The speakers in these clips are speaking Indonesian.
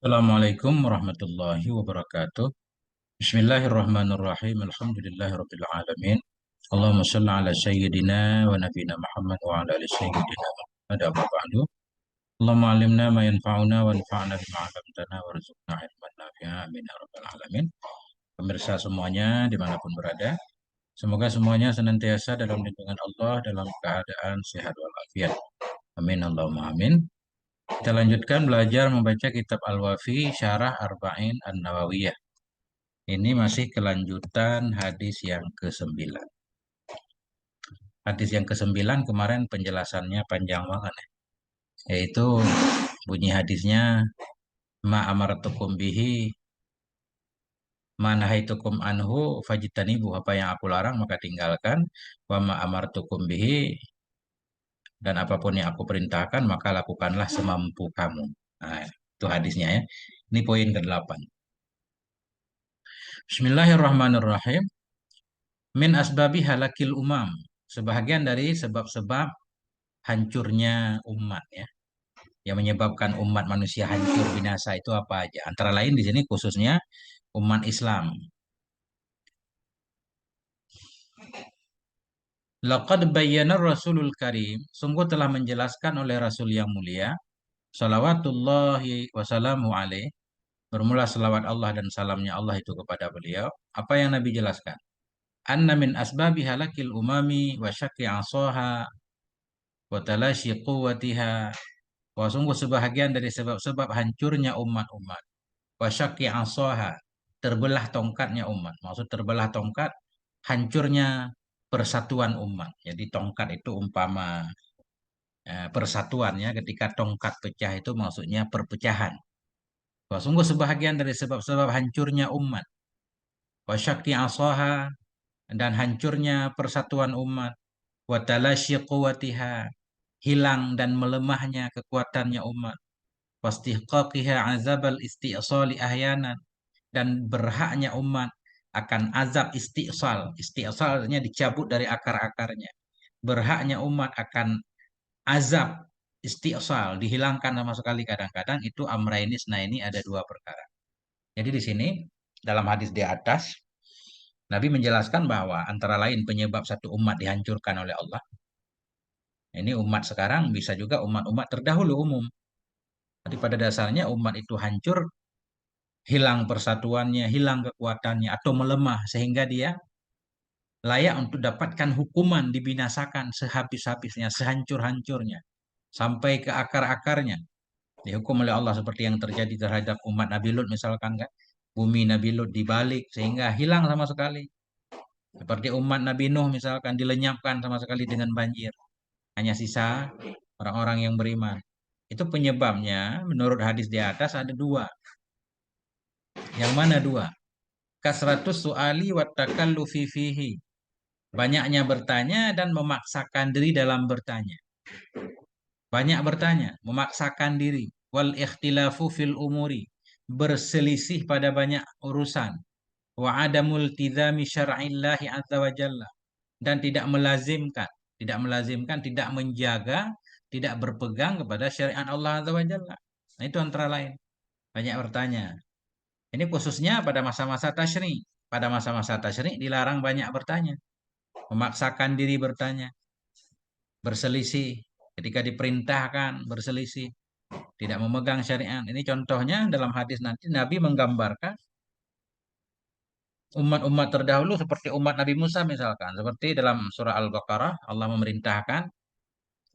Assalamualaikum warahmatullahi wabarakatuh. Bismillahirrahmanirrahim. Alhamdulillahirabbil alamin. Allahumma shalli ala sayyidina wa nabiyina Muhammad wa ala ali sayyidina Muhammad amma ba'du. Allahumma alimna ma yanfa'una wa anfa'na bima 'allamtana warzuqna ilman nafi'a amin ya rabbal alamin. Pemirsa semuanya dimanapun berada, semoga semuanya senantiasa dalam lindungan Allah dalam keadaan sehat walafiat. Amin Allahumma amin. Kita lanjutkan belajar membaca kitab Al-Wafi Syarah Arba'in An-Nawawiyah. Ini masih kelanjutan hadis yang ke-9. Hadis yang ke-9 kemarin penjelasannya panjang banget ya. Yaitu bunyi hadisnya ma amartukum bihi ma nahaitukum anhu fajtanibu, apa yang aku larang maka tinggalkan, wa ma amartukum bihi, dan apapun yang aku perintahkan maka lakukanlah semampu kamu. Nah, itu hadisnya ya. Ini poin ke-8. Bismillahirrahmanirrahim. Min asbabi halakil umam. Sebahagian dari sebab-sebab hancurnya umat ya. Yang menyebabkan umat manusia hancur binasa itu apa aja? Antara lain di sini khususnya umat Islam. Laqad bayyana Rasulul Karim, sungguh telah menjelaskan oleh Rasul yang mulia, salawatullahi wasalamu alaih, bermula selawat Allah dan salamnya Allah itu kepada beliau. Apa yang Nabi jelaskan? Anna min asbabi halakil umami wa syakki asaha wa talashi quwwatiha. Wah, sungguh sebahagian dari sebab-sebab hancurnya umat-umat. Wasyaki asoha, terbelah tongkatnya umat. Maksud terbelah tongkat, hancurnya persatuan umat. Jadi tongkat itu umpama persatuannya, ketika tongkat pecah itu maksudnya perpecahan. Wah, sungguh sebahagian dari sebab-sebab hancurnya umat. Wasyaki asoha, dan hancurnya persatuan umat. Watalasyi quwatiha, hilang dan melemahnya kekuatannya umat. Wastihqaqiha azabal isti'sali ahyanan, dan berhaknya umat akan azab isti'sal. Isti'salnya dicabut dari akar-akarnya. Berhaknya umat akan azab isti'sal, dihilangkan sama sekali kadang-kadang. Itu amrainis. Nah, ini ada dua perkara. Jadi di sini dalam hadis di atas Nabi menjelaskan bahwa antara lain penyebab satu umat dihancurkan oleh Allah. Ini umat sekarang bisa juga umat-umat terdahulu umum. Tapi pada dasarnya umat itu hancur, hilang persatuannya, hilang kekuatannya, atau melemah sehingga dia layak untuk dapatkan hukuman, dibinasakan sehabis-habisnya, sehancur-hancurnya, sampai ke akar-akarnya. Dihukum oleh Allah seperti yang terjadi terhadap umat Nabi Lut misalkan kan. Bumi Nabi Lut dibalik sehingga hilang sama sekali. Seperti umat Nabi Nuh misalkan dilenyapkan sama sekali dengan banjir. Hanya sisa orang-orang yang beriman. Itu penyebabnya menurut hadis di atas ada dua. Yang mana dua? Kasratus su'ali wa takallufi fihi. Banyaknya bertanya dan memaksakan diri dalam bertanya. Banyak bertanya, memaksakan diri. Wal ikhtilafu fil umuri. Berselisih pada banyak urusan. Wa adamul tidhami syar'illahi azza wa jalla. Dan tidak melazimkan. Tidak melazimkan, tidak menjaga, tidak berpegang kepada syariat Allah azza wa jalla. Nah, itu antara lain. Banyak bertanya. Ini khususnya pada masa-masa tasyri'. Pada masa-masa tasyri' dilarang banyak bertanya. Memaksakan diri bertanya. Berselisih. Ketika diperintahkan berselisih. Tidak memegang syariat. Ini contohnya dalam hadis nanti Nabi menggambarkan umat-umat terdahulu seperti umat Nabi Musa misalkan. Seperti dalam surah Al-Baqarah Allah memerintahkan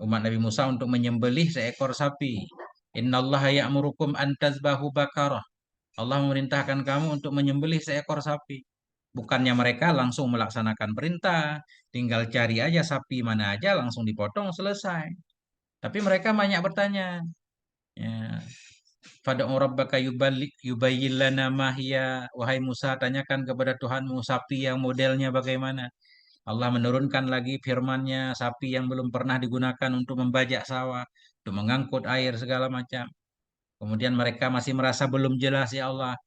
umat Nabi Musa untuk menyembelih seekor sapi. Innallaha ya'murukum an tazbahu bakarah. Allah memerintahkan kamu untuk menyembelih seekor sapi. Bukannya mereka langsung melaksanakan perintah, tinggal cari aja sapi mana aja langsung dipotong selesai. Tapi mereka banyak bertanya. Ya. Fad'u rabbaka yubayyin lana ma hiya. Wahai Musa, tanyakan kepada Tuhanmu sapi yang modelnya bagaimana. Allah menurunkan lagi firman-Nya, sapi yang belum pernah digunakan untuk membajak sawah, untuk mengangkut air segala macam. Kemudian mereka masih merasa belum jelas, ya Allah.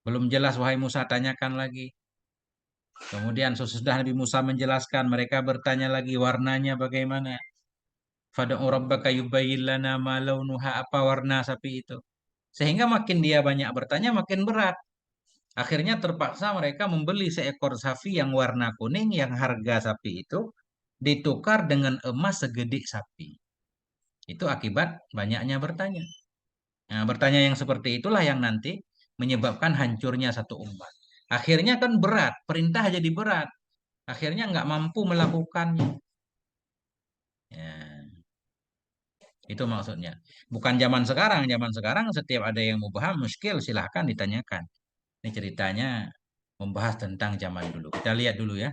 Belum jelas, wahai Musa, tanyakan lagi. Kemudian sesudah Nabi Musa menjelaskan, mereka bertanya lagi warnanya bagaimana. Fad'u rabbaka yubayyin lana ma launuha, apa warna sapi itu. Sehingga makin dia banyak bertanya, makin berat. Akhirnya terpaksa mereka membeli seekor sapi yang warna kuning yang harga sapi itu ditukar dengan emas segede sapi. Itu akibat banyaknya bertanya. Nah, bertanya yang seperti itulah yang nanti menyebabkan hancurnya satu umat. Akhirnya kan berat, perintah jadi berat. Akhirnya nggak mampu melakukannya. Ya, itu maksudnya. Bukan zaman sekarang. Zaman sekarang setiap ada yang mau paham, muskil silahkan ditanyakan. Ini ceritanya membahas tentang zaman dulu. Kita lihat dulu ya.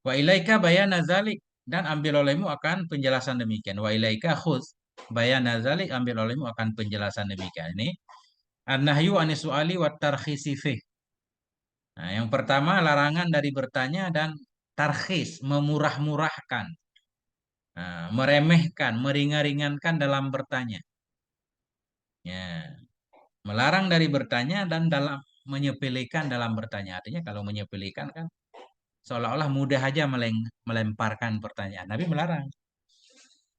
Wa ilaika bayana zalik, dan ambil olehmu akan penjelasan demikian. Wa ilaika khuz bayana zalik, ambil olehmu akan penjelasan demikian. Ini an-nahyu anis su'ali wa tarkhisi fih. Nah, yang pertama larangan dari bertanya dan tarkhis, memurah-murahkan. Nah, meremehkan, meringan-ringankan dalam bertanya. Ya, melarang dari bertanya dan dalam menyepelekan dalam bertanya. Artinya kalau menyepelekan kan seolah-olah mudah aja melemparkan pertanyaan. Nabi melarang.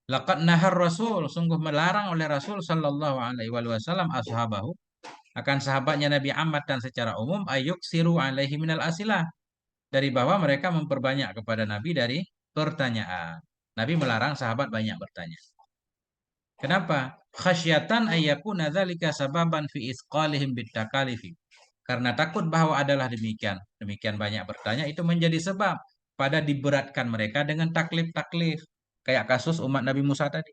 Laqad nahar Rasul, sungguh melarang oleh Rasul sallallahu alaihi wasallam ashabahu akan sahabatnya Nabi Ahmad dan secara umum ayuk siru alaihi minal asilah, dari bahwa mereka memperbanyak kepada Nabi dari pertanyaan. Nabi melarang sahabat banyak bertanya. Kenapa? Khasyatan ayyakuna dzalika sababan fi isqalihim bitakalifi. Karena takut bahwa adalah demikian. Demikian banyak bertanya itu menjadi sebab pada diberatkan mereka dengan taklif-taklif. Kayak kasus umat Nabi Musa tadi.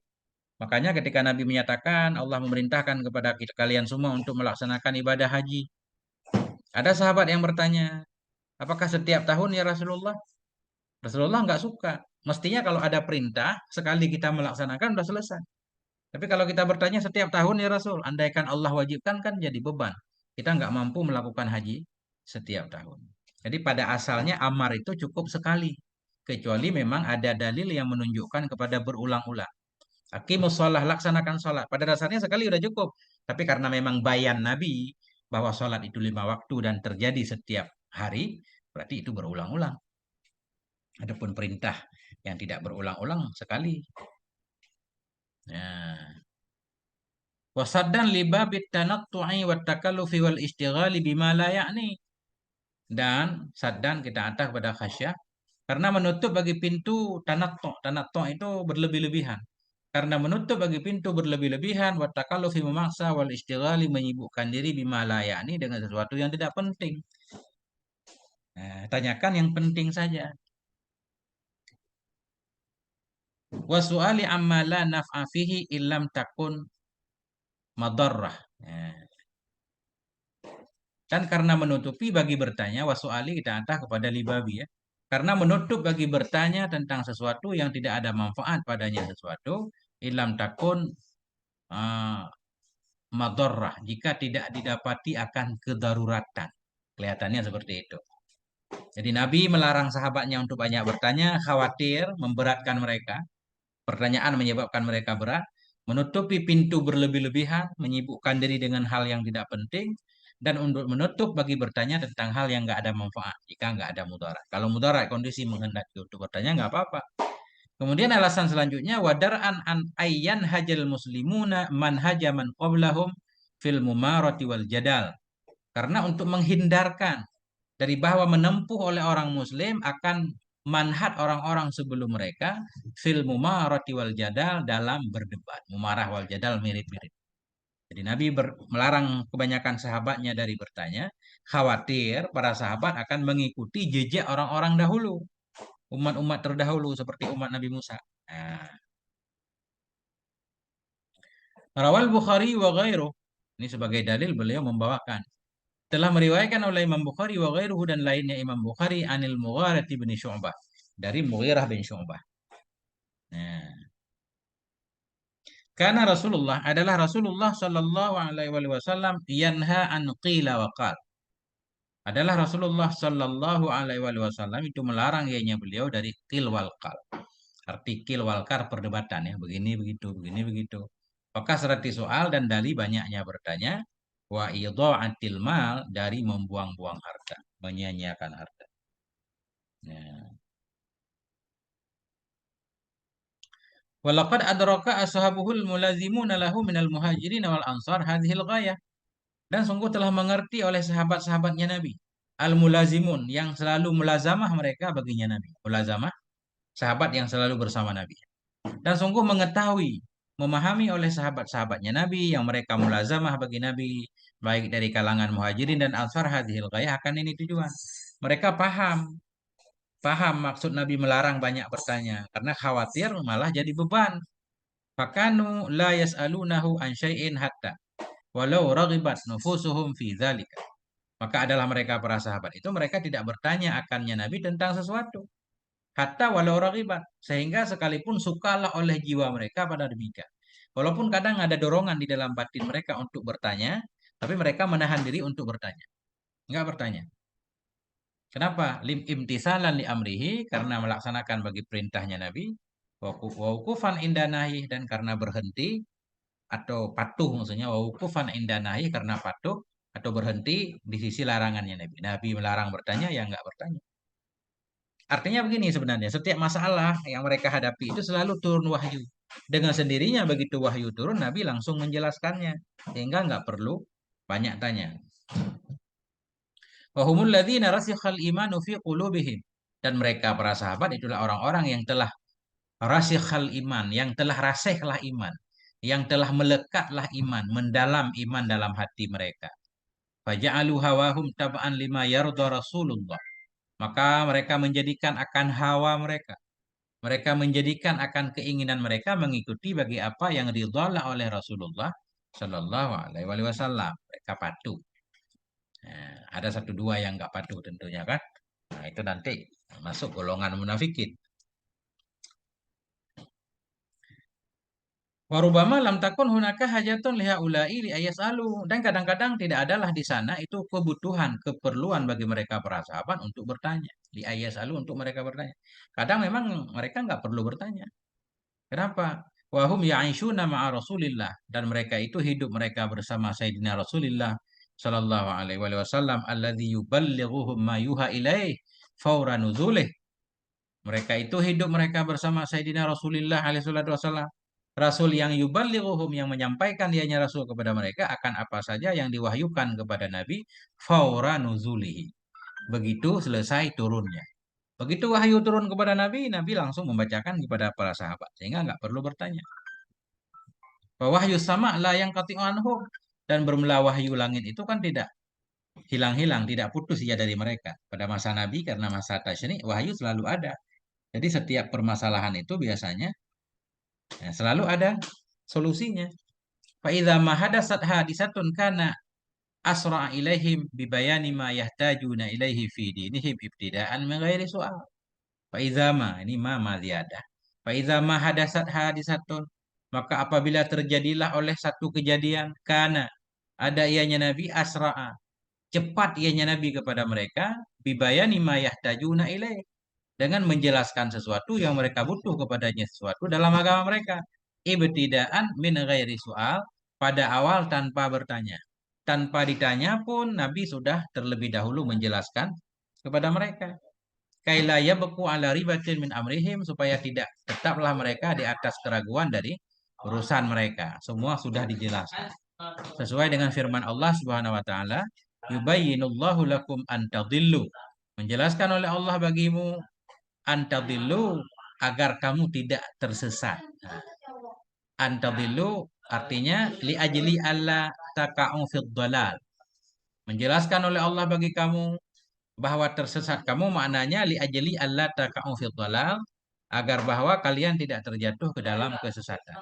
Makanya ketika Nabi menyatakan Allah memerintahkan kepada kita kalian semua untuk melaksanakan ibadah haji. Ada sahabat yang bertanya, apakah setiap tahun ya Rasulullah? Rasulullah nggak suka. Mestinya kalau ada perintah, sekali kita melaksanakan sudah selesai. Tapi kalau kita bertanya setiap tahun ya Rasul, andaikan Allah wajibkan kan jadi beban. Kita nggak mampu melakukan haji setiap tahun. Jadi pada asalnya amar itu cukup sekali. Kecuali memang ada dalil yang menunjukkan kepada berulang-ulang. Aqimus sholah, laksanakan sholat. Pada dasarnya sekali udah cukup. Tapi karena memang bayan Nabi bahwa sholat itu 5 waktu dan terjadi setiap hari, berarti itu berulang-ulang. Adapun perintah yang tidak berulang-ulang sekali. Nah, wasaddan libabit tanattu'i wat takallufi wal istighali bima la ya'ni. Dan saddan kita atas pada khasyah karena menutup bagi pintu tanattu. Tanattu itu berlebih-lebihan. Karena menutup bagi pintu berlebih-lebihan wat takallufi memaksa wal istighali menyibukkan diri bima la ya'ni dengan sesuatu yang tidak penting. Nah, tanyakan yang penting saja. Wasu'ali amma la naf'a fihi illam takun madarrah. Nah, dan karena menutupi bagi bertanya, wasu'ali kita antah kepada libabi ya. Karena menutup bagi bertanya tentang sesuatu yang tidak ada manfaat padanya sesuatu, ilam takun uh, madorrah, jika tidak didapati akan kedaruratan. Kelihatannya seperti itu. Jadi Nabi melarang sahabatnya untuk banyak bertanya, khawatir memberatkan mereka. Pertanyaan menyebabkan mereka berat, menutupi pintu berlebih-lebihan, menyibukkan diri dengan hal yang tidak penting, dan untuk menutup bagi bertanya tentang hal yang nggak ada manfaat jika nggak ada mudarat. Kalau mudarat kondisi menghendaki untuk bertanya nggak apa-apa. Kemudian alasan selanjutnya wadar'an an ayyan hajal muslimuna manhaja man qablahum fil mumarati wal jadal. Karena untuk menghindarkan dari bahwa menempuh oleh orang muslim akan manhat orang-orang sebelum mereka fil mumarati wal jadal dalam berdebat. Mumarah wal jadal mirip-mirip. Jadi Nabi melarang kebanyakan sahabatnya dari bertanya, khawatir para sahabat akan mengikuti jejak orang-orang dahulu, umat-umat terdahulu seperti umat Nabi Musa. Nah, Rawal Bukhari wa ghairuh. Ini sebagai dalil beliau membawakan. Telah meriwayatkan oleh Imam Bukhari wa ghairuhu dan lainnya Imam Bukhari anil Mughirah bin Syu'bah. Dari Mughirah bin Syu'bah. Nah, karena Rasulullah adalah Rasulullah Shallallahu Alaihi Wasallam yanha an qila wa qal. Adalah Rasulullah Shallallahu Alaihi Wasallam itu melarang ianya beliau dari qil wal qal. Arti qil wal qal perdebatan ya, begini begitu, begini begitu. Maka serati soal dan dari banyaknya bertanya, wa idha'atil mal, dari membuang-buang harta, menyia-nyiakan harta. Ya. Walaqad adraka ashabuhul mulazimuna lahu minal muhajirin wal ansar hadhil ghayah. Dan sungguh telah mengerti oleh sahabat-sahabatnya Nabi. Al-mulazimun, yang selalu mulazamah mereka baginya Nabi. Mulazamah, sahabat yang selalu bersama Nabi. Dan sungguh mengetahui, memahami oleh sahabat-sahabatnya Nabi, yang mereka mulazamah bagi Nabi, baik dari kalangan muhajirin dan ansar hadhil ghayah, akan ini tujuan. Mereka paham, paham maksud Nabi melarang banyak bertanya, karena khawatir malah jadi beban. Fakanu la yas'alunahu an syai'in hatta walau ragibat nufusuhum fi dzalika. Maka adalah mereka para sahabat itu mereka tidak bertanya akannya Nabi tentang sesuatu. Hatta walau ragibat. Sehingga sekalipun sukalah oleh jiwa mereka pada demikian. Walaupun kadang ada dorongan di dalam batin mereka untuk bertanya, tapi mereka menahan diri untuk bertanya. Enggak bertanya. Kenapa? Lim imtisalan li amrihi, karena melaksanakan bagi perintahnya Nabi. Wa wukufan indanahi, dan karena berhenti atau patuh, maksudnya wukufan indanahi, karena patuh atau berhenti di sisi larangannya Nabi. Nabi melarang bertanya, ya enggak bertanya. Artinya begini sebenarnya, setiap masalah yang mereka hadapi itu selalu turun wahyu. Dengan sendirinya begitu wahyu turun, Nabi langsung menjelaskannya. Sehingga nggak perlu banyak tanya. Wahumul ladzina rasikhal imanu fi qulubihim. Dan mereka para sahabat itulah orang-orang yang telah rasikhal iman, yang telah rasihlah iman, yang telah melekatlah iman, mendalam iman dalam hati mereka. Faja'alu hawahum tab'an lima yarda Rasulullah. Maka mereka menjadikan akan hawa mereka. Mereka menjadikan akan keinginan mereka mengikuti bagi apa yang ridhalah oleh Rasulullah Shallallahu Alaihi Wasallam. Mereka patuh. Nah, ada satu dua yang nggak patuh tentunya kan. Nah, itu nanti masuk golongan munafikin. Warubama lam takun hunaka hajatun liha ulai li ayasalu. Dan kadang-kadang tidak adalah di sana itu kebutuhan, keperluan bagi mereka para sahabat untuk bertanya. Li ayasalu, untuk mereka bertanya. Kadang memang mereka nggak perlu bertanya. Kenapa? Wahum ya'ishuna ma'a Rasulillah, dan mereka itu hidup mereka bersama Sayyidina Rasulullah sallallahu alaihi wasallam alladzi yuballighuhum ma yuha ilaih faura nuzulih. Mereka itu hidup mereka bersama Sayyidina Rasulullah alaihi salatu wasallam. Rasul yang yuballighuhum, yang menyampaikan dianya Rasul kepada mereka akan apa saja yang diwahyukan kepada Nabi faura nuzulihi. Begitu selesai turunnya. Begitu wahyu turun kepada Nabi, Nabi langsung membacakan kepada para sahabat. Sehingga nggak perlu bertanya. Wahyu sama lah yang anhum. Dan bermula wahyu langit itu kan tidak hilang-hilang, tidak putus ya dari mereka. Pada masa Nabi, karena masa tasyrik, wahyu selalu ada. Jadi setiap permasalahan itu biasanya ya, selalu ada solusinya. Fa'idha mahadasat hadisatun kana asra ilaihim bibayani ma yahtajuna ilaihi fi dinihim ibtidaan min ghairi su'al. Faizama, ini ma ziyadah. Faizama hadasat hadisatun, maka apabila terjadilah oleh satu kejadian, karena ada ianya Nabi asra'a, cepat ianya Nabi kepada mereka, bibayani ma yahtajuna ilaih, dengan menjelaskan sesuatu yang mereka butuh kepadanya, sesuatu dalam agama mereka. Ibtidaan min ghairi su'al, pada awal tanpa bertanya. Tanpa ditanya pun Nabi sudah terlebih dahulu menjelaskan kepada mereka. Kailaya beku ala ribatin min amrihim, supaya tidak tetaplah mereka di atas keraguan dari urusan mereka. Semua sudah dijelaskan. Sesuai dengan firman Allah Subhanahu wa taala, yubayyinullahu lakum antadillu. Menjelaskan oleh Allah bagimu antadillu, agar kamu tidak tersesat. Antadillu artinya li ajli alla taka'u fid dhalal. Menjelaskan oleh Allah bagi kamu bahwa tersesat kamu, maknanya li ajli alla taka'u fid dhalal, agar bahwa kalian tidak terjatuh ke dalam kesesatan.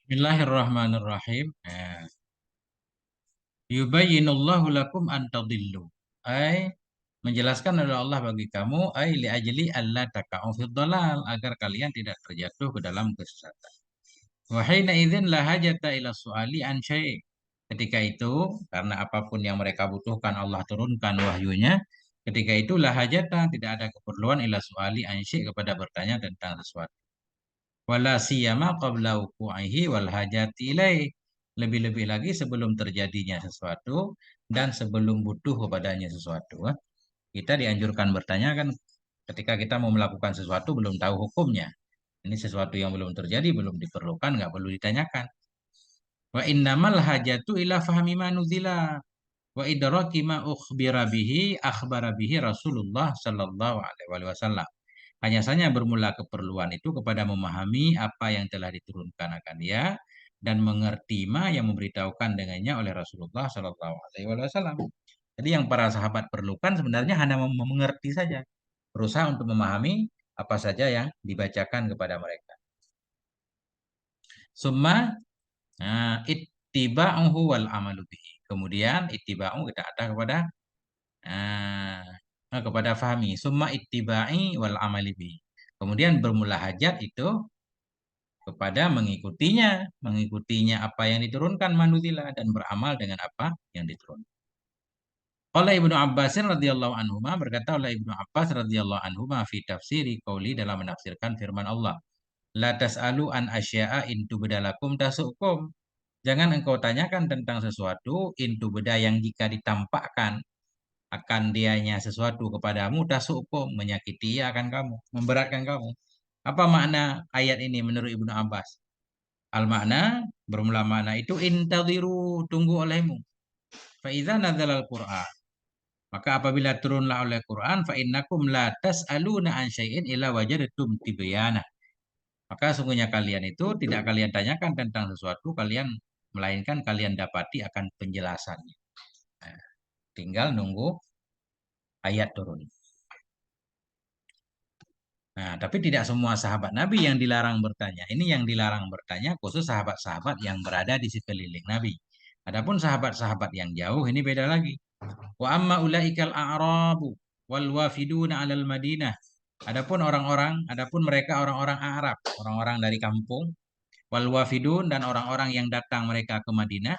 Bismillahirrahmanirrahim. Yubayyinullahu lakum an tadillu. Ay, menjelaskan oleh Allah bagi kamu, ay li ajli alla taka'u fid dhalal, agar kalian tidak terjatuh ke dalam kesesatan. Wa hina idzin la hajata ila su'ali an syai'. Ketika itu, karena apapun yang mereka butuhkan Allah turunkan wahyunya. Ketika itu la hajata, tidak ada keperluan ila su'ali an syai', kepada bertanya tentang sesuatu. Wala siyama qabla wuqu'ihi wal hajati ilaih. Lebih-lebih lagi sebelum terjadinya sesuatu dan sebelum butuh kepadanya sesuatu. Kita dianjurkan bertanya kan ketika kita mau melakukan sesuatu belum tahu hukumnya. Ini sesuatu yang belum terjadi, belum diperlukan, nggak perlu ditanyakan. Wa innamal hajatu ila fahmi ma nuzila wa idraki ma ukhbira bihi akhbara bihi Rasulullah sallallahu alaihi wasallam. Hanya saja bermula keperluan itu kepada memahami apa yang telah diturunkan akan dia dan mengerti ma yang memberitahukan dengannya oleh Rasulullah sallallahu alaihi wasallam. Jadi yang para sahabat perlukan sebenarnya hanya mengerti saja, berusaha untuk memahami apa saja yang dibacakan kepada mereka. Summa ittiba'uhu wal amalu bihi. Kemudian ittiba'u kita ada kepada fahmi. Summa ittiba'i wal amali bihi. Kemudian bermula hajat itu kepada mengikutinya apa yang diturunkan manuzila dan beramal dengan apa yang diturunkan. Oleh Ibnu Abbas radhiyallahu anhu berkata oleh Ibnu Abbas radhiyallahu anhu fi tafsiri qauli dalam menafsirkan firman Allah. La tas'alu an asya'a in tubdalakum tasukum. Jangan engkau tanyakan tentang sesuatu intu beda yang jika ditampakkan akan dianya sesuatu kepadamu tasukum menyakiti akan kamu, memberatkan kamu. Apa makna ayat ini menurut Ibnu Abbas? Al-makna bermula makna itu intadiru tunggu olehmu. Fa idza nadzalal Qur'an maka apabila turunlah oleh Quran fa innakum la tas'aluna an syai'in illa wajadatum tibyana. Maka sungguhnya kalian itu tidak kalian tanyakan tentang sesuatu kalian melainkan kalian dapati akan penjelasannya. Nah, tinggal nunggu ayat turun. Nah, tapi tidak semua sahabat Nabi yang dilarang bertanya. Ini yang dilarang bertanya khusus sahabat-sahabat yang berada di sekeliling Nabi. Adapun sahabat-sahabat yang jauh ini beda lagi. Wa amma ulaikal a'rabu wal wafiduna 'alal Madinah. Adapun mereka orang-orang Arab, orang-orang dari kampung, wal wafidun dan orang-orang yang datang mereka ke Madinah,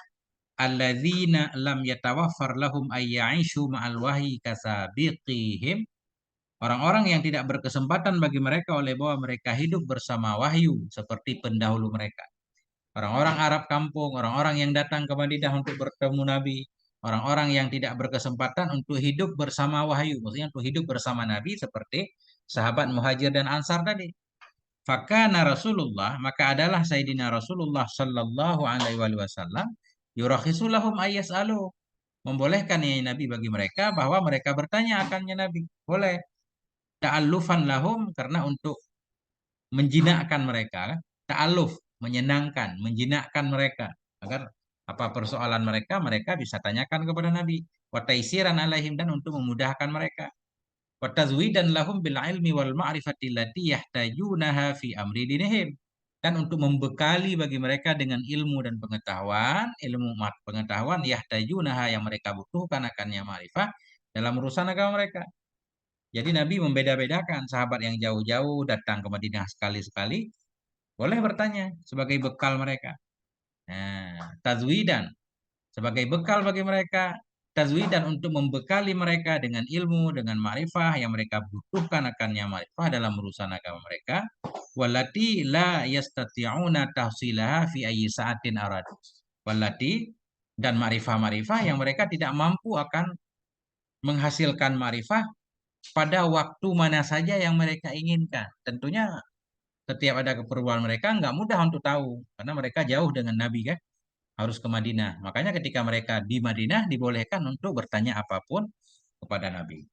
alladzina lam yatawaffar lahum ayya'ishu ma'al wahyi kasabiqihim. Orang-orang yang tidak berkesempatan bagi mereka oleh bahwa mereka hidup bersama wahyu seperti pendahulu mereka. Orang-orang Arab kampung, orang-orang yang datang ke Madinah untuk bertemu Nabi, orang-orang yang tidak berkesempatan untuk hidup bersama wahyu, maksudnya untuk hidup bersama Nabi seperti sahabat Muhajir dan Ansar tadi. Fakana Rasulullah, maka adalah Sayyidina Rasulullah sallallahu alaihi wasallam yurakhisu lahum ayyas'alu. Membolehkan ya Nabi bagi mereka bahwa mereka bertanya akannya Nabi. Boleh. Ta'allufan lahum karena untuk menjinakkan mereka, ta'aluf, menyenangkan, menjinakkan mereka agar apa persoalan mereka mereka bisa tanyakan kepada Nabi. Wa taisiran alaihim dan untuk memudahkan mereka. Wa tazwidan lahum bil ilmi wal ma'rifati allati yahtajunaha fi amri dinihim. Dan untuk membekali bagi mereka dengan ilmu dan pengetahuan, pengetahuan yahtajunaha yang mereka butuhkan akannya ma'rifah dalam urusan agama mereka. Jadi Nabi membeda-bedakan sahabat yang jauh-jauh datang ke Madinah sekali-sekali, boleh bertanya sebagai bekal mereka. Nah, tazwidan sebagai bekal bagi mereka, tazwidan untuk membekali mereka dengan ilmu, dengan ma'rifah yang mereka butuhkan akannya ma'rifah dalam urusan agama mereka, walati la yastati'una tahsilaha fi ayyi sa'atin aradu. Walati dan ma'rifah-ma'rifah yang mereka tidak mampu akan menghasilkan ma'rifah pada waktu mana saja yang mereka inginkan. Tentunya setiap ada keperluan mereka nggak mudah untuk tahu karena mereka jauh dengan Nabi kan, harus ke Madinah. Makanya ketika mereka di Madinah dibolehkan untuk bertanya apapun kepada Nabi.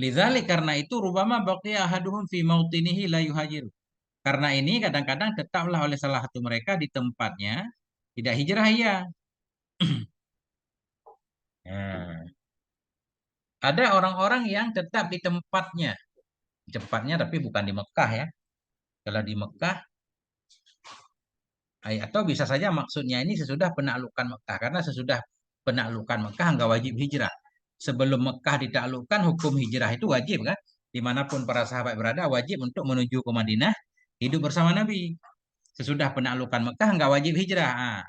Lidzalik karena itu rubama baqiya ahaduhum fi mautinihi la yuhajiru. Karena ini kadang-kadang tetaplah oleh salah satu mereka di tempatnya tidak hijrah ya. Nah, ada orang-orang yang tetap di tempatnya tapi bukan di Mekah ya. Kalau di Mekah atau bisa saja maksudnya ini sesudah penaklukan Mekah karena sesudah penaklukan Mekah nggak wajib hijrah. Sebelum Mekah ditaklukkan hukum hijrah itu wajib kan? Dimanapun para sahabat berada wajib untuk menuju ke Madinah hidup bersama Nabi. Sesudah penaklukan Mekah nggak wajib hijrah.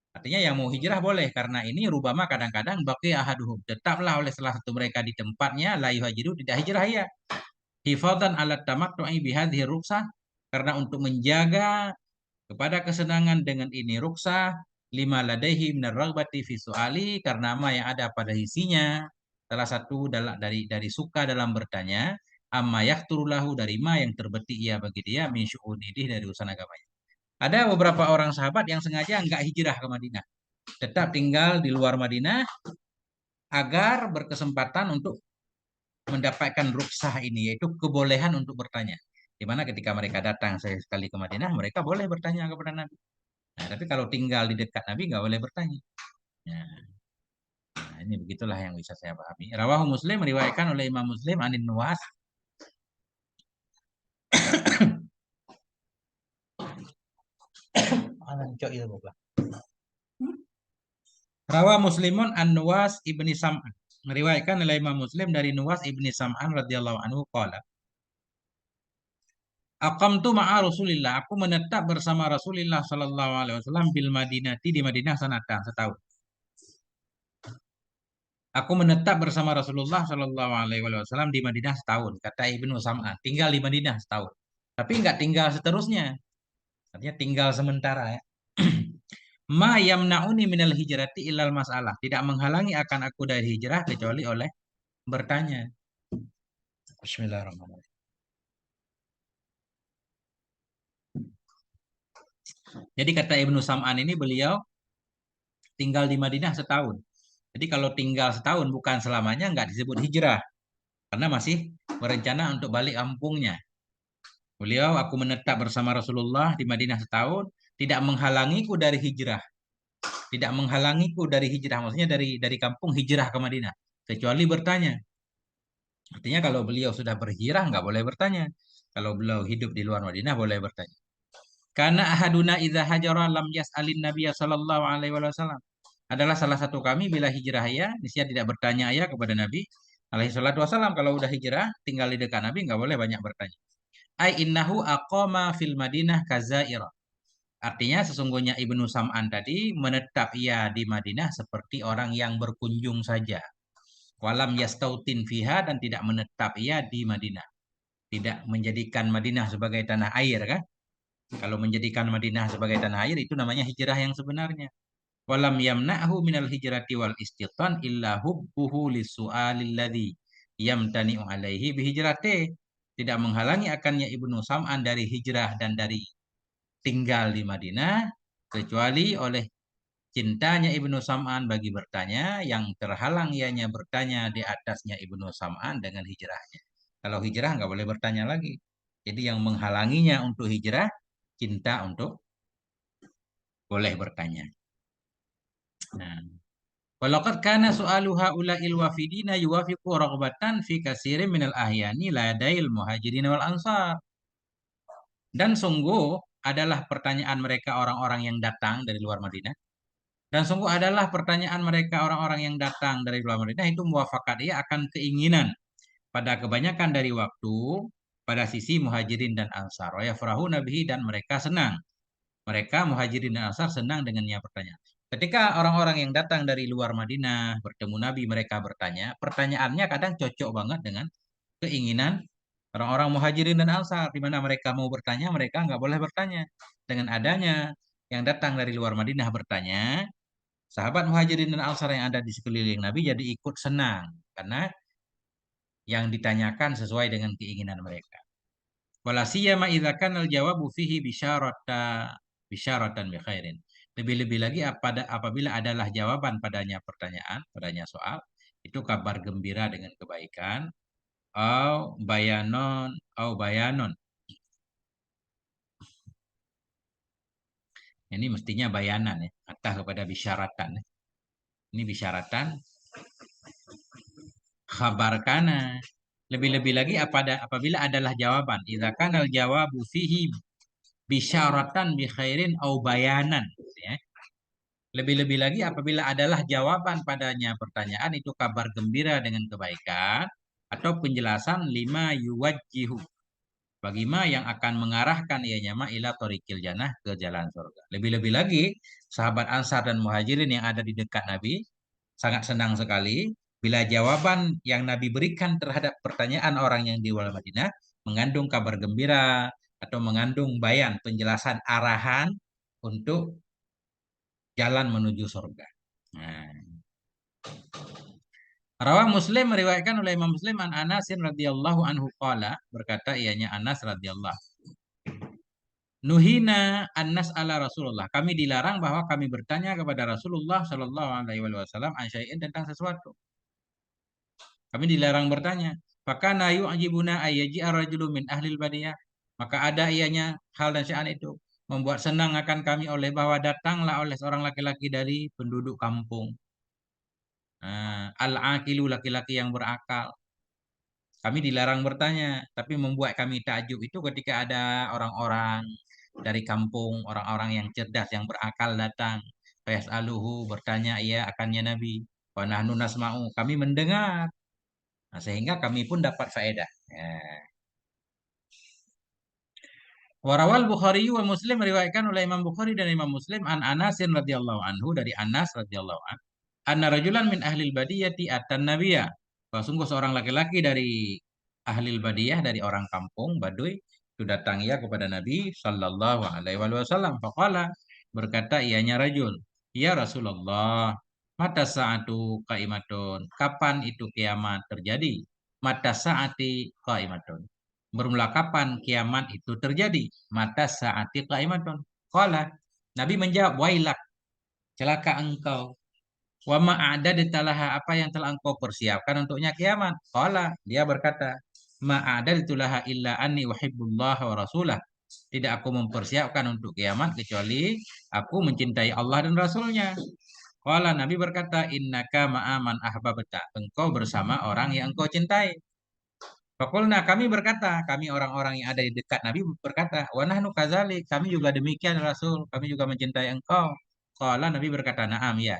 Artinya yang mau hijrah boleh karena ini rubama kadang-kadang baqi ahaduhum tetaplah oleh salah satu mereka di tempatnya la yuhajiru tidak hijrah ya. Hifadzan ala tamattu'i bihadhihi ruksah karena untuk menjaga kepada kesenangan dengan ini ruksah lima ladaihi minar ragbati fi su'ali karena apa yang ada pada isinya salah satu dari suka dalam bertanya, amma yakturulahu dari ma yang terbetik ia bagi dia min syu'unihi dari urusan agamanya. Ada beberapa orang sahabat yang sengaja nggak hijrah ke Madinah, tetap tinggal di luar Madinah agar berkesempatan untuk mendapatkan rukhsah ini, yaitu kebolehan untuk bertanya. Di mana ketika mereka datang sekali ke Madinah, mereka boleh bertanya kepada Nabi. Nah, tapi kalau tinggal di dekat Nabi nggak boleh bertanya. Nah, ini begitulah yang bisa saya pahami. Rawahu Muslim meriwayatkan oleh Imam Muslim anin Nuwas. Rawa Muslimun an Nuwas ibni Sam'an. Meriwayatkan oleh Imam Muslim dari Nuwas ibni Sam'an radhiyallahu anhu qala. Aqamtu ma'a Rasulillah. Aku menetap bersama Rasulullah sallallahu alaihi wasallam bil Madinati di Madinah sanatan setahun. Aku menetap bersama Rasulullah Shallallahu Alaihi Wasallam di Madinah setahun, kata Ibnu Sam'an. Tinggal di Madinah setahun, tapi nggak tinggal seterusnya. Artinya tinggal sementara ya. Ma yamna'uni minal hijrati ilal masalah. Tidak menghalangi akan aku dari hijrah kecuali oleh bertanya. Bismillahirrahmanirrahim. Jadi kata Ibnu Sam'an ini beliau tinggal di Madinah setahun. Jadi kalau tinggal setahun bukan selamanya nggak disebut hijrah. Karena masih berencana untuk balik kampungnya. Beliau, aku menetap bersama Rasulullah di Madinah setahun, tidak menghalangiku dari hijrah. Tidak menghalangiku dari hijrah, maksudnya dari kampung hijrah ke Madinah. Kecuali bertanya. Artinya kalau beliau sudah berhijrah, nggak boleh bertanya. Kalau beliau hidup di luar Madinah, boleh bertanya. Karena ahaduna idza hajara lam yas'alin Nabiya sallallahu alaihi wasallam. Adalah salah satu kami bila hijrah ya, niscaya tidak bertanya ya kepada Nabi alaihi salatu wasallam. Kalau udah hijrah, tinggal di dekat Nabi, nggak boleh banyak bertanya. Ai innahu aqama fil Madinah kazaira. Artinya sesungguhnya Ibnu Sam'an tadi menetap ia di Madinah seperti orang yang berkunjung saja. Walam yastautin fiha dan tidak menetap ia di Madinah. Tidak menjadikan Madinah sebagai tanah air kan? Kalau menjadikan Madinah sebagai tanah air itu namanya hijrah yang sebenarnya. Walam yamna'hu minal hijrati wal istitan illa hubbuhu lisu'alil ladzi yamtani'u alaihi bihijrati. Tidak menghalangi akannya Ibnu Sam'an dari hijrah dan dari tinggal di Madinah kecuali oleh cintanya Ibnu Sam'an bagi bertanya yang terhalang ianya bertanya di atasnya Ibnu Sam'an dengan hijrahnya. Kalau hijrah nggak boleh bertanya lagi. Jadi yang menghalanginya untuk hijrah cinta untuk boleh bertanya. Nah, walaqad kana su'alu haula'il wafidina yuwafiqu raghbatan fi katsirin minal ahyani ladail muhajirin wal ansar. Dan sungguh adalah pertanyaan mereka orang-orang yang datang dari luar Madinah. Dan sungguh adalah pertanyaan mereka orang-orang yang datang dari luar Madinah itu muafakat ia akan keinginan pada kebanyakan dari waktu pada sisi muhajirin dan ansar. Wa yafrahu nabihi dan mereka senang. Mereka muhajirin dan ansar senang dengannya pertanyaan. Ketika orang-orang yang datang dari luar Madinah bertemu Nabi mereka bertanya, pertanyaannya kadang cocok banget dengan keinginan orang-orang muhajirin dan ansar, di mana mereka mau bertanya, mereka nggak boleh bertanya. Dengan adanya yang datang dari luar Madinah bertanya, sahabat muhajirin dan ansar yang ada di sekeliling Nabi jadi ikut senang. Karena yang ditanyakan sesuai dengan keinginan mereka. Walasiyama idza kana al-jawabu fihi bisyaratan bi khairin. Lebih-lebih lagi apabila adalah jawaban padanya pertanyaan, padanya soal, itu kabar gembira dengan kebaikan, bayanon. Ini mestinya bayanan ya, atah kepada bisyaratan. Ini bisyaratan, khabarkana. Lebih-lebih lagi apabila adalah jawaban. Idza kanal jawabu fihi bisyaratan bi khairin au bayanan. Ya. Lebih-lebih lagi apabila adalah jawaban padanya pertanyaan itu kabar gembira dengan kebaikan atau penjelasan lima yuwajjihu bagi ma yang akan mengarahkan ianya ma ila thoriqil jannah ke jalan surga. Lebih-lebih lagi sahabat Ansar dan Muhajirin yang ada di dekat Nabi sangat senang sekali bila jawaban yang Nabi berikan terhadap pertanyaan orang yang di luar Madinah mengandung kabar gembira atau mengandung bayan penjelasan arahan untuk jalan menuju surga. Nah, Rawah Muslim meriwayatkan oleh Imam Muslim an Anasin radhiyallahu anhu qala, berkata ianya Anas radhiyallahu, nuhina annas ala Rasulullah. Kami dilarang bahwa kami bertanya kepada Rasulullah Shallallahu alaihi wasallam an syai'in, tentang sesuatu. Kami dilarang bertanya. Fakana yu'jibuna ayyaji ar-rajulu min ahlil badiyah. Maka ada ianya hal dan syai'an itu membuat senang akan kami oleh bahwa datanglah oleh seorang laki-laki dari penduduk kampung. Al-aqilu, laki-laki yang berakal. Kami dilarang bertanya, tapi membuat kami takjub itu ketika ada orang-orang dari kampung, orang-orang yang cerdas, yang berakal datang. Aluhu, bertanya ia akannya Nabi. Wa nahnu nasma'u, kami mendengar. Nah, sehingga kami pun dapat faedah. Ya. Warawal Bukhari wa Muslim, meriwayatkan oleh Imam Bukhari dan Imam Muslim an Anasin radhiyallahu anhu, dari Anas radhiyallahu anhu. Anna rajulan min ahlil badiyati atan nabiyya. Bahwa sungguh seorang laki-laki dari ahlil badiyah, dari orang kampung Baduy, itu datang ia kepada Nabi sallallahu alaihi wasallam. Faqala, berkata ianya rajul, ya Rasulullah, mata saatu qaimatun. Kapan itu kiamat terjadi? Mata saati qaimatun. Bermula kapan kiamat itu terjadi? Mata saati qaimatun. Qala, Nabi menjawab, wailak, celaka engkau. Wa ma'adadtalaha, apa yang telah engkau persiapkan untuknya kiamat? Qala, dia berkata, ma'adadtulaha illa anni uhibbullah wa rasulah. Tidak aku mempersiapkan untuk kiamat kecuali aku mencintai Allah dan Rasulnya. Qala, Nabi berkata, innaka ma'aman ahbabta. Engkau bersama orang yang engkau cintai. Fakulna, kami berkata, kami orang-orang yang ada di dekat Nabi berkata, wa nahnu kadzalik, kami juga demikian Rasul, kami juga mencintai engkau. Qala, Nabi berkata, na'am ya.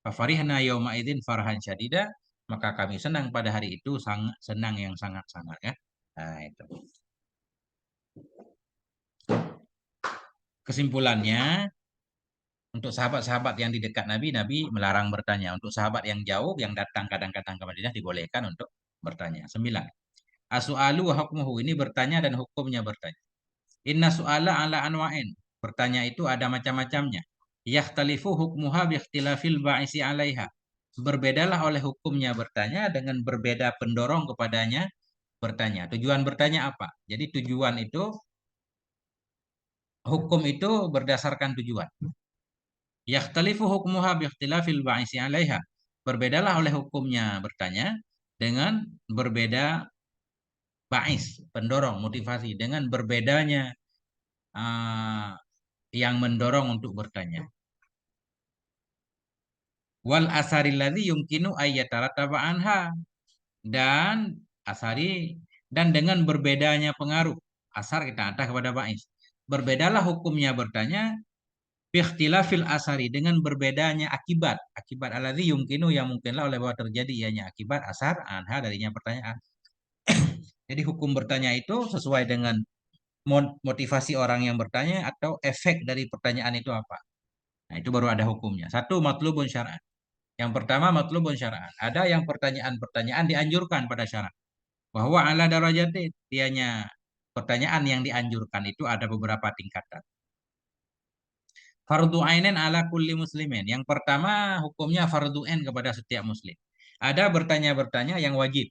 Fafarihna yauma idzin farhan syadida, maka kami senang pada hari itu, sangat senang yang sangat-sangat, ya. Nah, itu. Kesimpulannya, untuk sahabat-sahabat yang di dekat Nabi, Nabi melarang bertanya. Untuk sahabat yang jauh, yang datang kadang-kadang ke Madinah, dibolehkan untuk bertanya. 9. As-su'alu wa hukmuhu, ini bertanya dan hukumnya bertanya. Inna su'ala ala anwa'in. Bertanya itu ada macam-macamnya. Yakhtalifu hukmuha biikhtilafil ba'isi alaiha. Berbedalah oleh hukumnya bertanya dengan berbeda pendorong kepadanya bertanya. Tujuan bertanya apa? Jadi tujuan itu, hukum itu berdasarkan tujuan. Yakhtalifu hukmuha biikhtilafil ba'isi alaiha. Berbedalah oleh hukumnya bertanya dengan berbeda ba'is, pendorong, motivasi, dengan berbedanya uh, yang mendorong untuk bertanya. Wal asari ladzi yumkinu ayyatarattaba anha, dan asari, dan dengan berbedanya pengaruh. Asar kita ada kepada ba'is. Berbedalah hukumnya bertanya biikhtilafil asari, dengan berbedanya akibat. Akibat alladzi yumkinu, yang mungkinlah oleh bahwa terjadi ianya akibat, asar anha, darinya pertanyaan. Jadi hukum bertanya itu sesuai dengan motivasi orang yang bertanya atau efek dari pertanyaan itu apa. Nah, itu baru ada hukumnya. Satu, matlubun syar'an. Yang pertama, matlubun syar'an. Ada yang pertanyaan-pertanyaan dianjurkan pada syarat. Bahwa ala darajati, dianya pertanyaan yang dianjurkan itu ada beberapa tingkatan. Fardu ainin ala kulli muslimin. Yang pertama, hukumnya fardu ain kepada setiap muslim. Ada bertanya-bertanya yang wajib.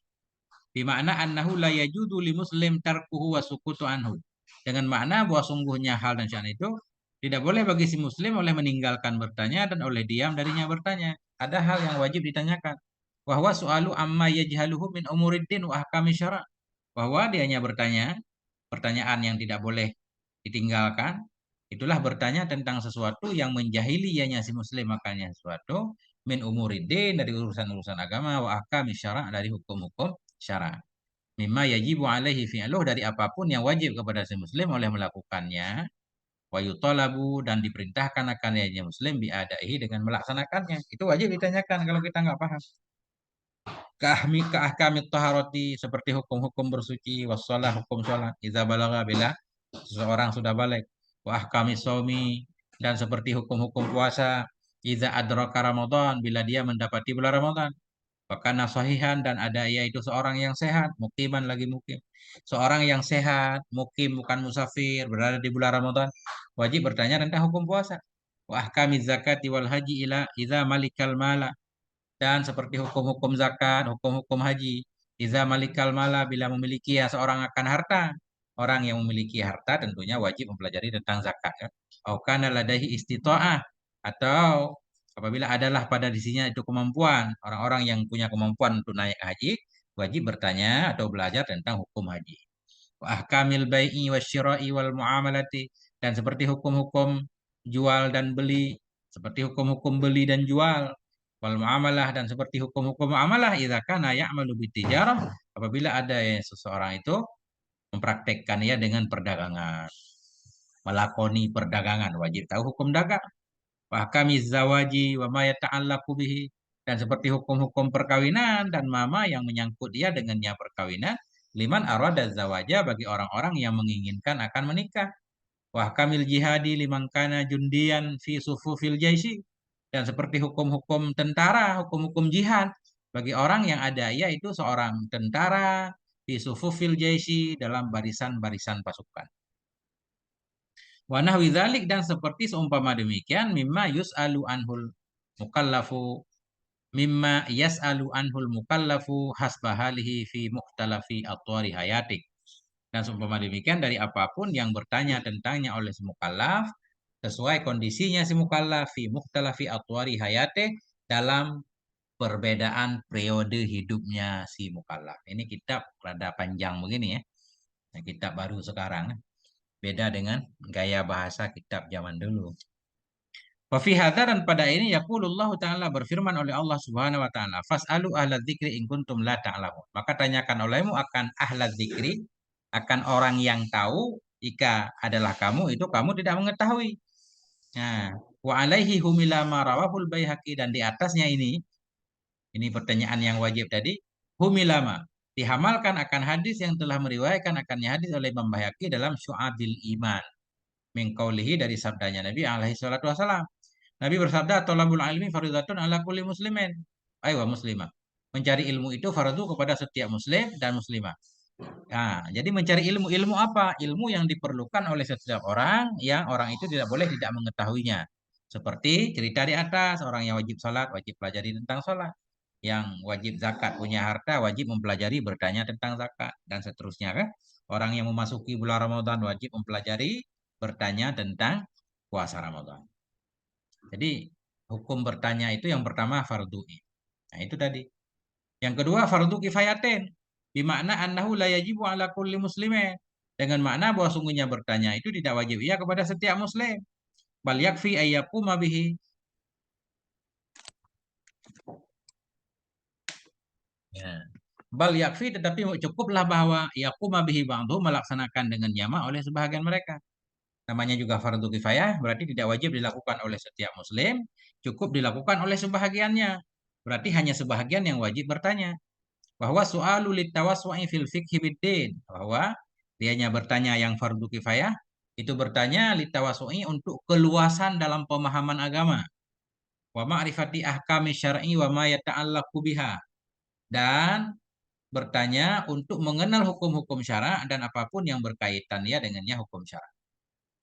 Bimana annahu la yajudu li muslim tarkuhu wa sukutu anhu. Dengan makna bahwa sungguhnya hal dan sya'an itu tidak boleh bagi si muslim oleh meninggalkan bertanya dan oleh diam darinya bertanya. Ada hal yang wajib ditanyakan. Bahwa soalu amma yajhaluhu min umuriddin wa ahkami syara'. Bahwa dianya bertanya, pertanyaan yang tidak boleh ditinggalkan, itulah bertanya tentang sesuatu yang menjahili ianya si muslim, makanya sesuatu min umuriddin, dari urusan-urusan agama, wa ahkami syara', dari hukum-hukum syara'. Mimma yajibu alaihi fi'luh, dari apapun yang wajib kepada si muslim oleh melakukannya, wa yutalabu, dan diperintahkan akan ya muslim biadaihi, dengan melaksanakannya. Itu wajib ditanyakan kalau kita nggak paham. Kahkamit taharati, seperti hukum-hukum bersuci, wassalah, hukum sholat, idza balagha, bila seseorang sudah balik, wa ahkamis shaumi, dan seperti hukum-hukum puasa, idza adraka Ramadan, bila dia mendapati bulan Ramadan. Bahkan sahihan, dan ada yaitu seorang yang sehat, mukiman, lagi mukim. Seorang yang sehat, mukim, bukan musafir, berada di bulan Ramadan, wajib bertanya tentang hukum puasa. Wa ahkamiz zakati wal haji ila idza malikal mala, Dan seperti hukum-hukum zakat, hukum-hukum haji. Iza malikal mala bila memiliki ya seorang akan harta. Orang yang memiliki harta tentunya wajib mempelajari tentang zakat. Ya. Au kana ladaihi istita'ah. Atau apabila adalah pada dirinya itu kemampuan. Orang-orang yang punya kemampuan untuk naik haji. Wajib bertanya atau belajar tentang hukum haji. Wa ahkamil bai'i wasyira'i wal muamalati. Dan seperti hukum-hukum jual dan beli. Seperti hukum-hukum beli dan jual wal muamalah dan seperti hukum-hukum muamalah idza kana ya'malu bitijarah apabila ada seseorang itu mempraktekkan ya dengan perdagangan melakoni perdagangan wajib tahu hukum dagang wa kami zawaji wa ma yata'allaqu bihi dan seperti hukum-hukum perkawinan dan mama yang menyangkut dia dengannya perkawinan liman arada zawaja bagi orang-orang yang menginginkan akan menikah wah kamil jihadi liman kana jundian fi sufufil jaisi dan seperti hukum-hukum tentara, hukum-hukum jihad bagi orang yang ada yaitu seorang tentara fi sufufil jaisi dalam barisan-barisan pasukan. Wa nahwi dzalik dan seperti seumpama demikian mimma yus'alu anhul mukallafu mimma yas'alu anhul mukallafu hasbahalihi fi mukhtalafi atwari hayatik. Dan seumpama demikian dari apapun yang bertanya tentangnya oleh si mukallaf sesuai kondisinya si mukallaf fi mukhtalafi atwari hayate dalam perbedaan periode hidupnya si mukallaf. Ini kitab rada panjang begini ya. Nah, kitab baru sekarang beda dengan gaya bahasa kitab zaman dulu. Wa fi hadza dan pada ini yaqulullah taala berfirman oleh Allah Subhanahu wa taala, "Fas'alu ahla dzikri in kuntum la ta'lamun." Maka tanyakan olehmu akan ahla dzikri, akan orang yang tahu jika adalah kamu itu kamu tidak mengetahui. Nah, wa alaihi humila ma rawahul Baihaqi dan di atasnya ini pertanyaan yang wajib tadi, humilama dihamalkan akan hadis yang telah meriwayatkan akannya hadis oleh Imam Baihaqi dalam Syu'abil Iman. Min qaulihi dari sabdanya Nabi alaihi salatu wasalam. Nabi bersabda, "Thalabul ilmi fardhatun ala kulli muslimin." Ayo muslimah. Mencari ilmu itu fardu kepada setiap muslim dan muslimah. Nah, jadi mencari ilmu, ilmu apa? Ilmu yang diperlukan oleh setiap orang yang orang itu tidak boleh tidak mengetahuinya. Seperti cerita di atas, orang yang wajib sholat, wajib pelajari tentang sholat. Yang wajib zakat punya harta, wajib mempelajari bertanya tentang zakat. Dan seterusnya kan. Orang yang memasuki bulan Ramadan wajib mempelajari bertanya tentang puasa Ramadan. Jadi hukum bertanya itu yang pertama fardu. Nah itu tadi. Yang kedua fardu kifayatin. Bimakna annahu la yajibu ala kulli muslimin. Dengan makna bahwa sungguhnya bertanya itu tidak wajib ia kepada setiap muslim. Bal yakfi ayyakuma bihi. Ya. Bal yakfi tetapi cukuplah bahwa yakuma bihi ba'du melaksanakan dengan jamaah oleh sebahagian mereka. Namanya juga fardu kifayah berarti tidak wajib dilakukan oleh setiap muslim, cukup dilakukan oleh sebahagiannya. Berarti hanya sebahagian yang wajib bertanya. Bahwa soalu litawaswa'i fil fikhi biddin, bahwa dianya bertanya yang fardu kifayah itu bertanya litawaswa'i untuk keluasan dalam pemahaman agama. Wa ma'rifati ahkami syar'i wa ma yata'allaqu biha. Dan bertanya untuk mengenal hukum-hukum syara dan apapun yang berkaitan ya dengannya hukum syara.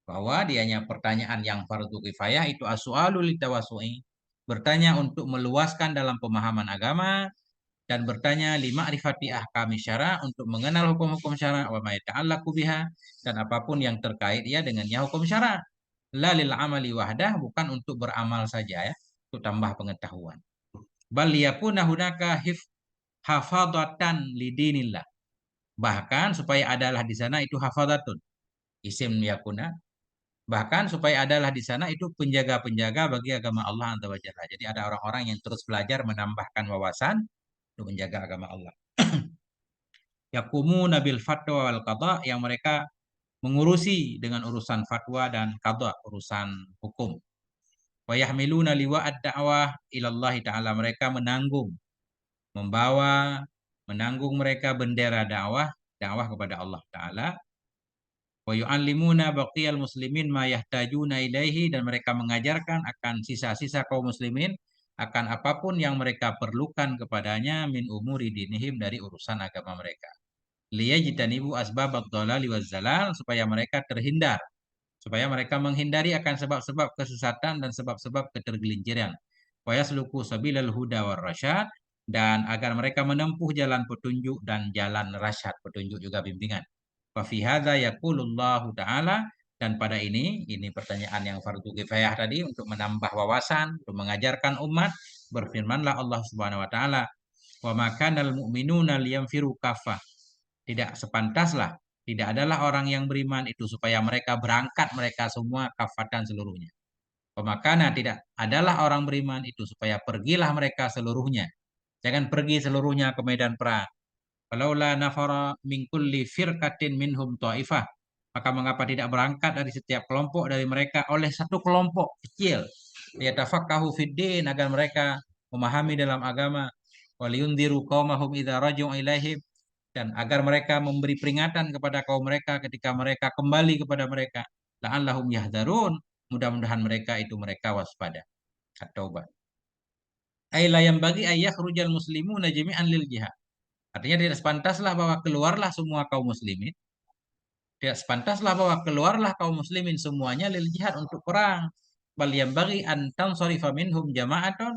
Bahwa dianya pertanyaan yang fardu kifayah itu as-su'alu litawassu'i. Bertanya untuk meluaskan dalam pemahaman agama dan bertanya lima rifati ahkami syara untuk mengenal hukum-hukum syara wa ma yata'allaqu biha dan apapun yang terkait ya dengannya hukum syara. La lil amali wahdah bukan untuk beramal saja ya, untuk tambah pengetahuan. Bal yakuna hunaka hafadatan lidinillah. Bahkan supaya adalah di sana itu hafadatun. Isim yakuna bahkan supaya adalah di sana itu penjaga-penjaga bagi agama Allah Azza wa Jalla. Jadi ada orang-orang yang terus belajar menambahkan wawasan untuk menjaga agama Allah. Yakumu nabil fatwa wal qada yang mereka mengurusi dengan urusan fatwa dan qada, urusan hukum. Wa yahmiluna liwa'ad da'wah ilallahi ta'ala mereka menanggung mereka bendera dakwah kepada Allah taala wa yu'allimuna baqiyal muslimin ma yahtajuna ilaihi dan mereka mengajarkan akan sisa-sisa kaum muslimin akan apapun yang mereka perlukan kepadanya min umuri dinihim dari urusan agama mereka. Liyajtanibu asbabad dhalali waz zalal supaya mereka supaya mereka menghindari akan sebab-sebab kesesatan dan sebab-sebab ketergelinciran wa yasluku sabilal huda war rasyad, dan agar mereka menempuh jalan petunjuk dan jalan rasyad, petunjuk juga bimbingan. Wa fi hadza yaqulullahu ta'ala, dan pada ini pertanyaan yang fardu kifayah tadi untuk menambah wawasan, untuk mengajarkan umat, berfirmanlah Allah Subhanahu wa taala, wa makanal mu'minuna liyamfiru kafah. Tidak sepantaslah, tidak adalah orang yang beriman itu supaya mereka berangkat mereka semua kafatan seluruhnya. Pemakana tidak adalah orang beriman itu supaya pergilah mereka seluruhnya. Jangan pergi seluruhnya ke medan perang. Falaula nafara min kulli firqatin minhum ta'ifah. Maka mengapa tidak berangkat dari setiap kelompok dari mereka oleh satu kelompok kecil. Liyatafaqahu fid din, agar mereka memahami dalam agama. Waliyundiru qaumahum idza raja'u ilaihim, dan agar mereka memberi peringatan kepada kaum mereka ketika mereka kembali kepada mereka. La'allahum yahdharun, mudah-mudahan mereka mereka waspada. At-Taubah. Ai la yang bagi ayah rujal muslimuna jami'an lil jihad. Artinya tidak sepantaslah bahwa keluarlah semua kaum muslimin. Tidak sepantaslah bahwa keluarlah kaum muslimin semuanya lil jihad untuk perang. Bal yang bagi antam sorifa minhum jama'atun.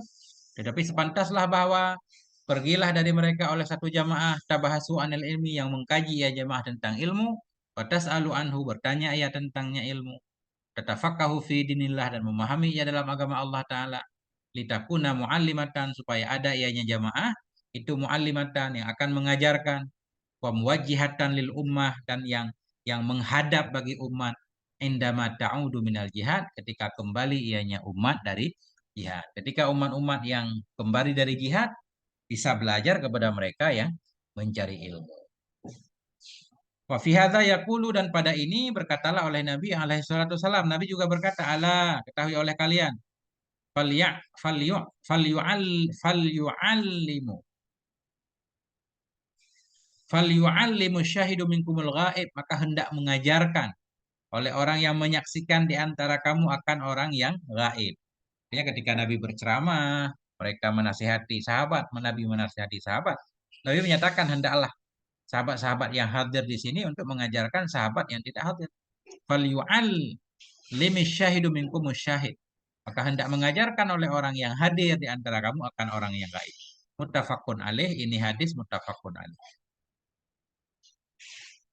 Tetapi sepantaslah bahwa pergilah dari mereka oleh satu jamaah tabahasu anil ilmi, yang mengkaji ya jamaah tentang ilmu. Watas alu anhu, bertanya ia tentangnya ilmu. Tatafaqahu fi dinillah, dan memahami ia dalam agama Allah Ta'ala. Litakuna mu'allimatan, supaya ada ianya jamaah itu mu'allimatan, yang akan mengajarkan, wa muwajjihatan lil ummah, dan yang menghadap bagi umat, indama ta'udu minal jihad, ketika kembali ianya umat dari jihad. Ketika umat-umat yang kembali dari jihad bisa belajar kepada mereka yang mencari ilmu. Wa fi hadza yaqulu, dan pada ini berkatalah oleh Nabi alaihi salatu wasallam, Nabi juga berkata, ala, ketahui oleh kalian, falyu'allimu falyu'allimu syahidu minkumul ghaib, maka hendak mengajarkan oleh orang yang menyaksikan di antara kamu akan orang yang gaib. Artinya ketika Nabi berceramah, mereka menasihati sahabat, Nabi menasihati sahabat. Nabi menyatakan hendaklah sahabat-sahabat yang hadir di sini untuk mengajarkan sahabat yang tidak hadir. Falyu'allimi syahidu minkumus syahid. Maka hendak mengajarkan oleh orang yang hadir di antara kamu akan orang yang gaib. Muttafaqun alaih, ini hadis muttafaqun alaih.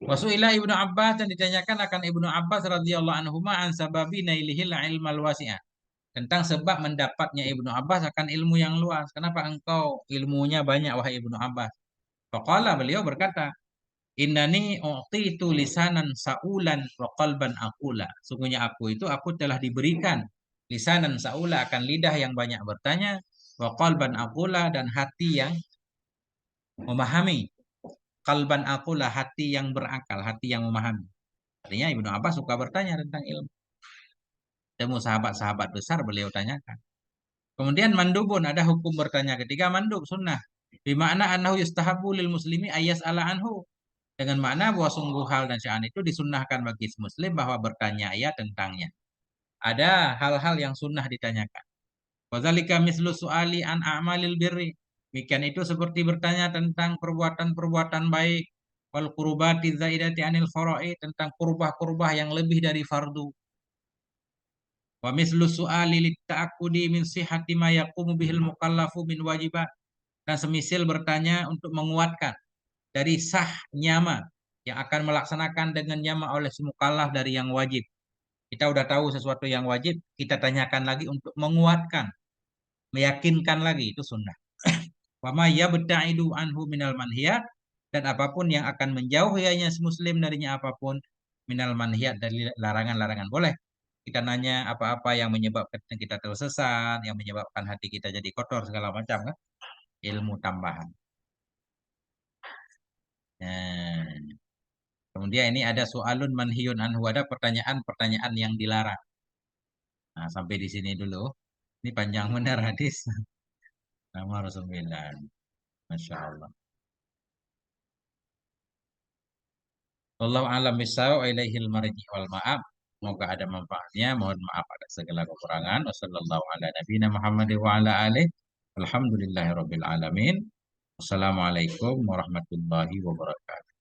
Wasu'ila Ibnu Abbas, dan ditanyakan akan Ibnu Abbas radhiyallahu anhuma an sababi nailihil ilmal wasi'ah, tentang sebab mendapatnya Ibnu Abbas akan ilmu yang luas. Kenapa engkau ilmunya banyak wahai Ibnu Abbas? Faqala, beliau berkata, innani u'titu lisanan sa'ulan wa qalban aqula. Sungguhnya aku telah diberikan lisanan sa'ula, akan lidah yang banyak bertanya, wa qalban aqula, dan hati yang memahami. Qalban aqula, hati yang berakal, hati yang memahami. Artinya Ibnu Abbas suka bertanya tentang ilmu. Temu sahabat-sahabat besar beliau tanyakan. Kemudian mandubun, ada hukum bertanya ketiga, mandub sunnah. Bimana annahu yustahabu lil muslimi ayas ala anhu. Dengan makna bahwa sungguh hal dan sya'an itu disunnahkan bagi muslim bahwa bertanya ia tentangnya. Ada hal-hal yang sunnah ditanyakan. Wadzalika mislu su'ali an a'malil birri. Demikian itu seperti bertanya tentang perbuatan-perbuatan baik. Wal qurbati zaidati anil fara'i, tentang kurbah-kurbah yang lebih dari fardu. Wa mislu su'ali litta'akudi min sihhati ma yaqumu bihil mukallafu min wajibat. Dan semisil bertanya untuk menguatkan dari sah nyama yang akan melaksanakan dengan nyama oleh si mukallaf dari yang wajib. Kita udah tahu sesuatu yang wajib, kita tanyakan lagi untuk menguatkan, meyakinkan lagi, itu sunnah. Wa ma yabta'idu anhu minal manhiyat, dan apapun yang akan menjauhinya si muslim darinya apapun, minal manhiyat, dari larangan-larangan. Boleh kita nanya apa-apa yang menyebabkan kita tersesat, yang menyebabkan hati kita jadi kotor, segala macam kan? Ilmu tambahan. Nah, kemudian ini ada soalun manhiyun anhu, ada pertanyaan-pertanyaan yang dilarang. Nah, sampai di sini dulu. Ini panjang benar hadis. Nomor 9. Masya Allah. Wallahu a'lam bishawab, wa ilaihil marji wal ma'ab. Semoga ada manfaatnya. Mohon maaf atas segala kekurangan. Wassallallahu ala nabiyina Muhammad wa ala alihi. Alhamdulillahirabbil alamin. Wassalamualaikum warahmatullahi wabarakatuh.